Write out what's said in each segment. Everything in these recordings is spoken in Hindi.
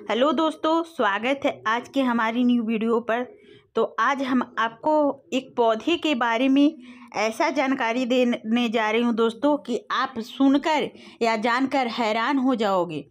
हेलो दोस्तों, स्वागत है आज के हमारी न्यू वीडियो पर। तो आज हम आपको एक पौधे के बारे में ऐसा जानकारी देने जा रही हूँ दोस्तों कि आप सुनकर या जानकर हैरान हो जाओगे।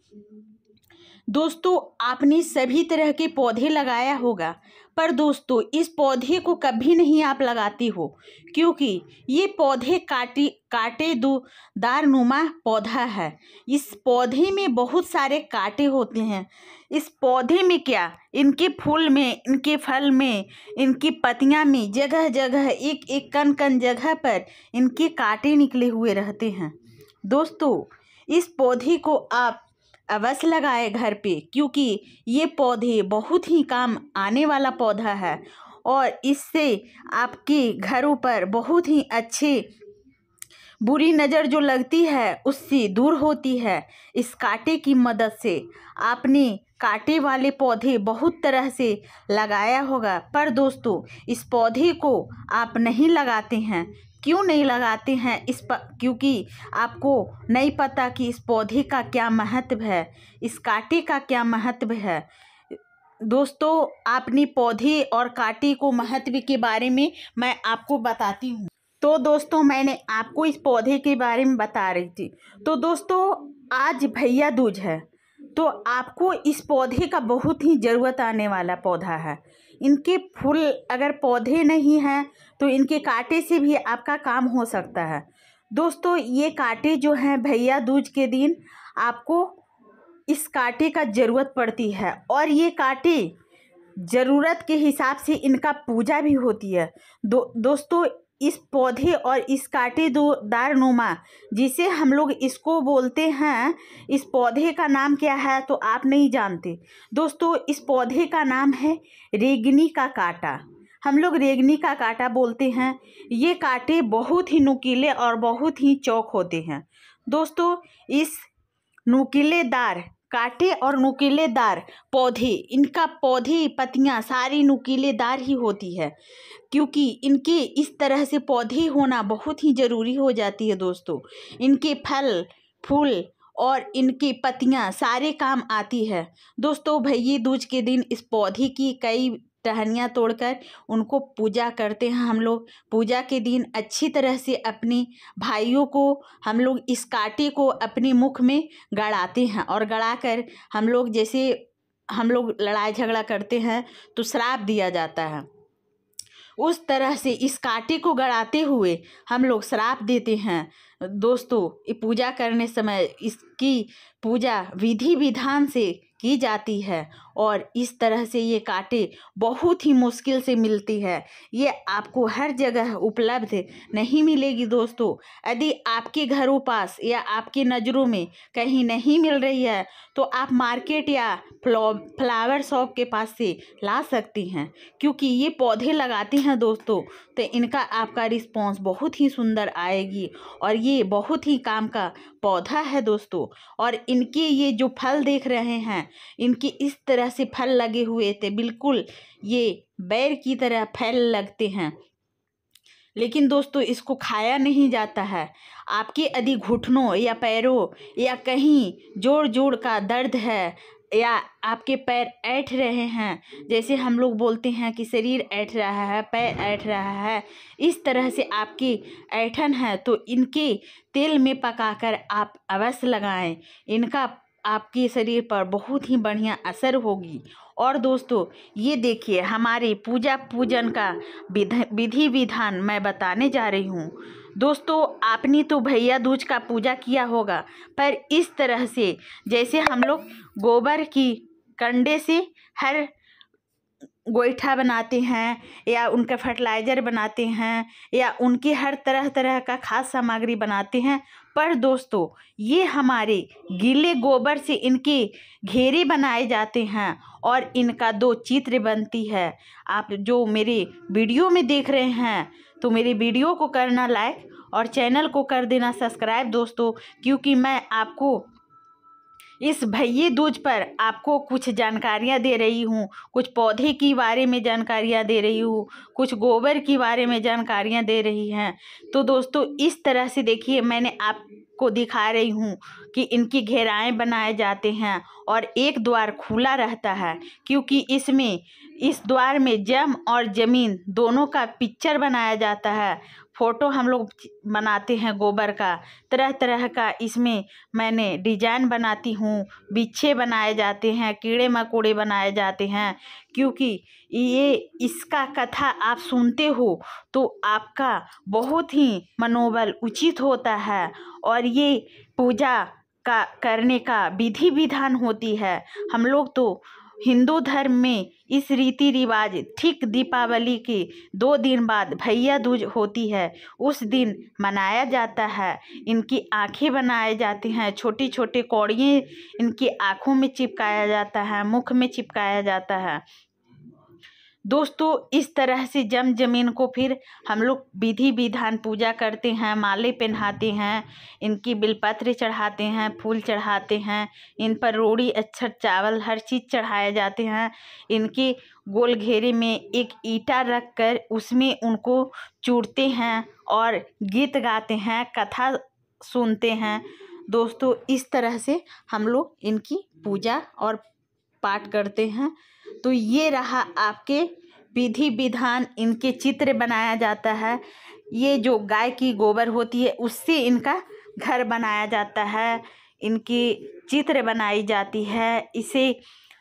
दोस्तों, आपने सभी तरह के पौधे लगाया होगा, पर दोस्तों इस पौधे को कभी नहीं आप लगाती हो, क्योंकि ये पौधे कांटेदार नुमा पौधा है। इस पौधे में बहुत सारे कांटे होते हैं। इस पौधे में क्या, इनके फूल में, इनके फल में, इनकी पत्तियां में जगह जगह एक एक कण कण जगह पर इनके कांटे निकले हुए रहते हैं। दोस्तों, इस पौधे को आप अवश्य लगाए घर पे, क्योंकि ये पौधे बहुत ही काम आने वाला पौधा है और इससे आपके घरों पर बहुत ही अच्छे बुरी नज़र जो लगती है उससे दूर होती है। इस कांटे की मदद से आपने कांटे वाले पौधे बहुत तरह से लगाया होगा, पर दोस्तों इस पौधे को आप नहीं लगाते हैं। क्यों नहीं लगाते हैं? क्योंकि आपको नहीं पता कि इस पौधे का क्या महत्व है, इस कांटे का क्या महत्व है। दोस्तों, आपने पौधे और कांटे को महत्व के बारे में मैं आपको बताती हूँ। तो दोस्तों, मैंने आपको इस पौधे के बारे में बता रही थी। तो दोस्तों, आज भैया दूज है, तो आपको इस पौधे का बहुत ही ज़रूरत आने वाला पौधा है। इनके फूल अगर पौधे नहीं हैं तो इनके कांटे से भी आपका काम हो सकता है। दोस्तों, ये कांटे जो हैं भैया दूज के दिन आपको इस कांटे का ज़रूरत पड़ती है, और ये कांटे ज़रूरत के हिसाब से इनका पूजा भी होती है। दोस्तों, इस पौधे और इस कांटेदार नुमा जिसे हम लोग इसको बोलते हैं, इस पौधे का नाम क्या है तो आप नहीं जानते। दोस्तों, इस पौधे का नाम है रेंगनी का कांटा। हम लोग रेंगनी का कांटा बोलते हैं। ये कांटे बहुत ही नुकीले और बहुत ही चौक होते हैं। दोस्तों, इस नुकीलेदार कांटे और नुकीलेदार पौधे, इनका पौधे पत्तियां सारी नुकीलेदार ही होती है, क्योंकि इनके इस तरह से पौधे होना बहुत ही ज़रूरी हो जाती है। दोस्तों, इनके फल फूल और इनकी पत्तियां सारे काम आती है। दोस्तों, भैया दूज के दिन इस पौधे की कई टहनियाँ तोड़कर उनको पूजा करते हैं। हम लोग पूजा के दिन अच्छी तरह से अपने भाइयों को हम लोग इस कांटे को अपने मुख में गड़ाते हैं, और गड़ाकर हम लोग जैसे हम लोग लड़ाई झगड़ा करते हैं तो श्राप दिया जाता है, उस तरह से इस कांटे को गड़ाते हुए हम लोग श्राप देते हैं। दोस्तों, ये पूजा करने समय इसकी पूजा विधि विधान से की जाती है, और इस तरह से ये कांटे बहुत ही मुश्किल से मिलती है। ये आपको हर जगह उपलब्ध नहीं मिलेगी। दोस्तों, यदि आपके घरों पास या आपकी नज़रों में कहीं नहीं मिल रही है तो आप मार्केट या फ्लावर शॉप के पास से ला सकती हैं, क्योंकि ये पौधे लगाते हैं दोस्तों तो इनका आपका रिस्पॉन्स बहुत ही सुंदर आएगी, और ये बहुत ही काम का पौधा है दोस्तों। और इनके ये जो फल देख रहे हैं, इनके इस तरह से फल लगे हुए थे, बिल्कुल ये बेर की तरह फल लगते हैं, लेकिन दोस्तों इसको खाया नहीं जाता है। आपके यदि घुटनों या पैरों या कहीं जोड़ जोड़ का दर्द है, या आपके पैर ऐंठ रहे हैं, जैसे हम लोग बोलते हैं कि शरीर ऐंठ रहा है, पैर ऐंठ रहा है, इस तरह से आपकी ऐंठन है, तो इनके तेल में पकाकर आप अवश्य लगाएं। इनका आपके शरीर पर बहुत ही बढ़िया असर होगी। और दोस्तों, ये देखिए हमारे पूजा पूजन का विधि विधान मैं बताने जा रही हूँ। दोस्तों, आपने तो भैया दूज का पूजा किया होगा, पर इस तरह से जैसे हम लोग गोबर की कंडे से हर गोईठा बनाते हैं, या उनका फर्टिलाइज़र बनाते हैं, या उनकी हर तरह तरह का खाद सामग्री बनाते हैं, पर दोस्तों ये हमारे गीले गोबर से इनके घेरे बनाए जाते हैं और इनका 2 चित्र बनती है। आप जो मेरे वीडियो में देख रहे हैं तो मेरे वीडियो को करना लाइक और चैनल को कर देना सब्सक्राइब दोस्तों, क्योंकि मैं आपको इस भैया दूज पर आपको कुछ जानकारियाँ दे रही हूँ, कुछ पौधे के बारे में जानकारियाँ दे रही हूँ, कुछ गोबर के बारे में जानकारियाँ दे रही हैं। तो दोस्तों, इस तरह से देखिए मैंने आप को दिखा रही हूँ कि इनकी घेराएं बनाए जाते हैं और एक द्वार खुला रहता है, क्योंकि इसमें इस द्वार में जम और ज़मीन दोनों का पिक्चर बनाया जाता है। फ़ोटो हम लोग बनाते हैं गोबर का, तरह तरह का इसमें मैंने डिजाइन बनाती हूँ। बिच्छे बनाए जाते हैं, कीड़े मकोड़े बनाए जाते हैं, क्योंकि ये इसका कथा आप सुनते हो तो आपका बहुत ही मनोबल उचित होता है। और ये पूजा का करने का विधि विधान होती है। हम लोग तो हिंदू धर्म में इस रीति रिवाज ठीक दीपावली के 2 दिन बाद भैया दूज होती है, उस दिन मनाया जाता है। इनकी आंखें बनाए जाती हैं, छोटी छोटी कौड़ियाँ इनकी आँखों में चिपकाया जाता है, मुख में चिपकाया जाता है। दोस्तों इस तरह से जम जमीन को फिर हम लोग विधि विधान पूजा करते हैं, माले पहनाते हैं, इनकी बिलपत्र चढ़ाते हैं, फूल चढ़ाते हैं, इन पर रोड़ी अक्षत चावल हर चीज़ चढ़ाए जाते हैं। इनके गोल घेरे में एक ईंटा रख कर उसमें उनको चूरते हैं और गीत गाते हैं, कथा सुनते हैं। दोस्तों इस तरह से हम लोग इनकी पूजा और पाठ करते हैं। तो ये रहा आपके विधि विधान, इनके चित्र बनाया जाता है। ये जो गाय की गोबर होती है उससे इनका घर बनाया जाता है, इनकी चित्र बनाई जाती है। इसे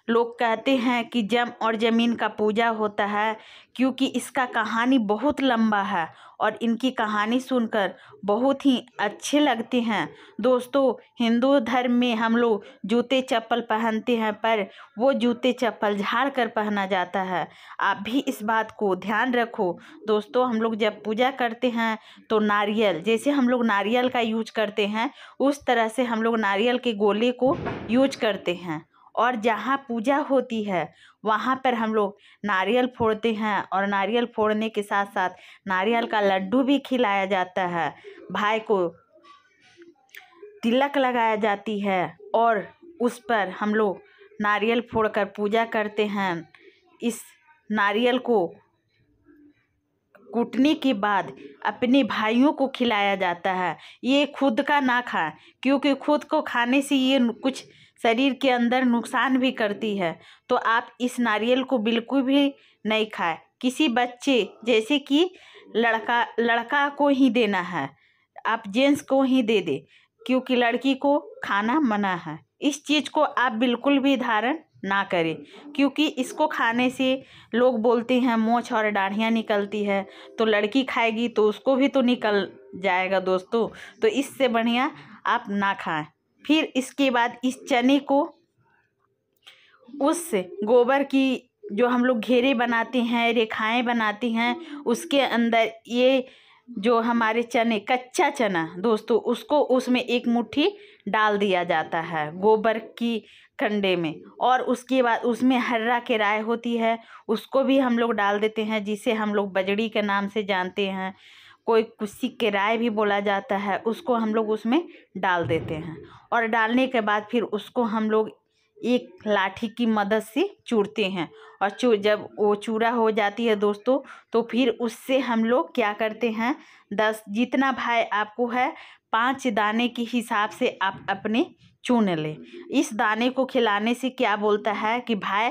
लोग कहते हैं कि जम और ज़मीन का पूजा होता है, क्योंकि इसका कहानी बहुत लंबा है और इनकी कहानी सुनकर बहुत ही अच्छे लगते हैं। दोस्तों हिंदू धर्म में हम लोग जूते चप्पल पहनते हैं, पर वो जूते चप्पल झाड़ कर पहना जाता है। आप भी इस बात को ध्यान रखो। दोस्तों हम लोग जब पूजा करते हैं तो नारियल, जैसे हम लोग नारियल का यूज करते हैं उस तरह से हम लोग नारियल के गोले को यूज करते हैं। और जहाँ पूजा होती है वहाँ पर हम लोग नारियल फोड़ते हैं, और नारियल फोड़ने के साथ साथ नारियल का लड्डू भी खिलाया जाता है। भाई को तिलक लगाया जाती है और उस पर हम लोग नारियल फोड़कर पूजा करते हैं। इस नारियल को कूटने के बाद अपने भाइयों को खिलाया जाता है। ये खुद का ना खाएं, क्योंकि खुद को खाने से ये कुछ शरीर के अंदर नुकसान भी करती है। तो आप इस नारियल को बिल्कुल भी नहीं खाएं। किसी बच्चे, जैसे कि लड़का को ही देना है, आप जेंट्स को ही दे दे, क्योंकि लड़की को खाना मना है। इस चीज़ को आप बिल्कुल भी धारण ना करें, क्योंकि इसको खाने से लोग बोलते हैं मोछ और दाढ़ियाँ निकलती है, तो लड़की खाएगी तो उसको भी तो निकल जाएगा दोस्तों। तो इससे बढ़िया आप ना खाएं। फिर इसके बाद इस चने को, उस गोबर की जो हम लोग घेरे बनाते हैं, रेखाएं बनाते हैं, उसके अंदर ये जो हमारे चने, कच्चा चना दोस्तों, उसको उसमें एक मुट्ठी डाल दिया जाता है गोबर की कंडे में। और उसके बाद उसमें हर्रा के राय होती है, उसको भी हम लोग डाल देते हैं, जिसे हम लोग बजड़ी के नाम से जानते हैं। कोई कुछ के राय भी बोला जाता है, उसको हम लोग उसमें डाल देते हैं। और डालने के बाद फिर उसको हम लोग एक लाठी की मदद से चूरते हैं। और जब वो चूरा हो जाती है दोस्तों, तो फिर उससे हम लोग क्या करते हैं, 10 जितना भाई आपको है 5 दाने के हिसाब से आप अपने चुन लें। इस दाने को खिलाने से क्या बोलता है कि भाई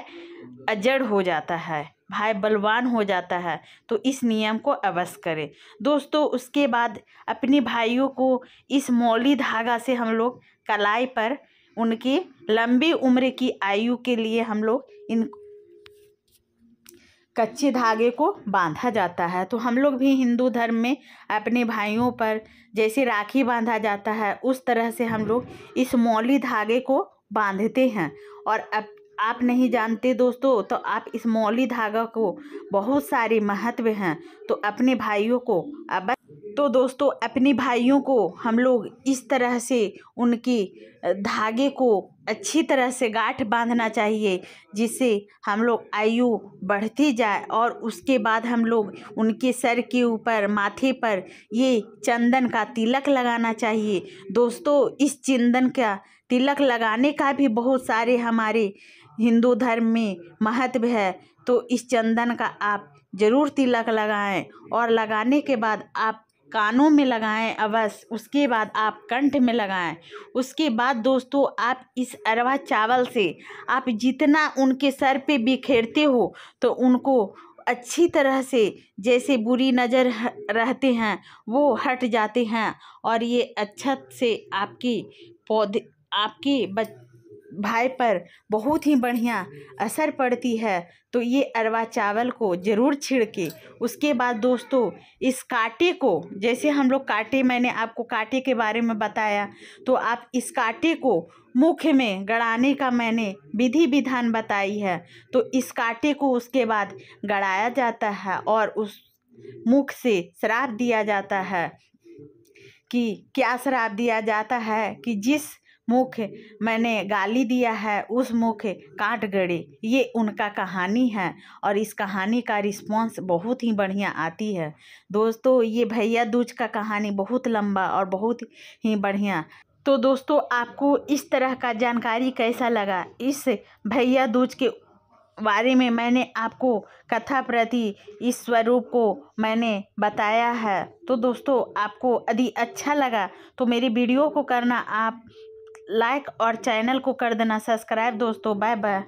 अजड़ हो जाता है, भाई बलवान हो जाता है। तो इस नियम को अवश्य करें दोस्तों। उसके बाद अपने भाइयों को इस मौली धागा से हम लोग कलाई पर उनकी लंबी उम्र की आयु के लिए हम लोग इन कच्चे धागे को बांधा जाता है। तो हम लोग भी हिंदू धर्म में अपने भाइयों पर जैसे राखी बांधा जाता है, उस तरह से हम लोग इस मौली धागे को बांधते हैं। और अब आप नहीं जानते दोस्तों, तो आप इस मौली धागा को बहुत सारे महत्व हैं, तो अपने भाइयों को अब तो दोस्तों अपने भाइयों को हम लोग इस तरह से उनकी धागे को अच्छी तरह से गांठ बांधना चाहिए, जिससे हम लोग आयु बढ़ती जाए। और उसके बाद हम लोग उनके सर के ऊपर, माथे पर ये चंदन का तिलक लगाना चाहिए। दोस्तों इस चंदन का तिलक लगाने का भी बहुत सारे हमारे हिंदू धर्म में महत्व है। तो इस चंदन का आप ज़रूर तिलक लगाएं, और लगाने के बाद आप कानों में लगाएं अवश्य, उसके बाद आप कंठ में लगाएं। उसके बाद दोस्तों आप इस अरवा चावल से आप जितना उनके सर पे बिखेरते हो तो उनको अच्छी तरह से, जैसे बुरी नज़र रहते हैं वो हट जाते हैं और ये अच्छा से आपकी पौधे आपके भाई पर बहुत ही बढ़िया असर पड़ती है। तो ये अरवा चावल को ज़रूर छिड़के। उसके बाद दोस्तों इस कांटे को, जैसे हम लोग कांटे, मैंने आपको कांटे के बारे में बताया, तो आप इस कांटे को मुख में गड़ाने का मैंने विधि विधान बताई है। तो इस कांटे को उसके बाद गड़ाया जाता है और उस मुख से श्राप दिया जाता है। कि क्या श्राप दिया जाता है कि जिस मुख मैंने गाली दिया है उस मुख काट गड़े। ये उनका कहानी है और इस कहानी का रिस्पॉन्स बहुत ही बढ़िया आती है। दोस्तों ये भैया दूज का कहानी बहुत लंबा और बहुत ही बढ़िया। तो दोस्तों आपको इस तरह का जानकारी कैसा लगा? इस भैया दूज के बारे में मैंने आपको कथा प्रति इस स्वरूप को मैंने बताया है। तो दोस्तों आपको यदि अच्छा लगा तो मेरी वीडियो को करना आप लाइक और चैनल को कर देना सब्सक्राइब। दोस्तों बाय बाय।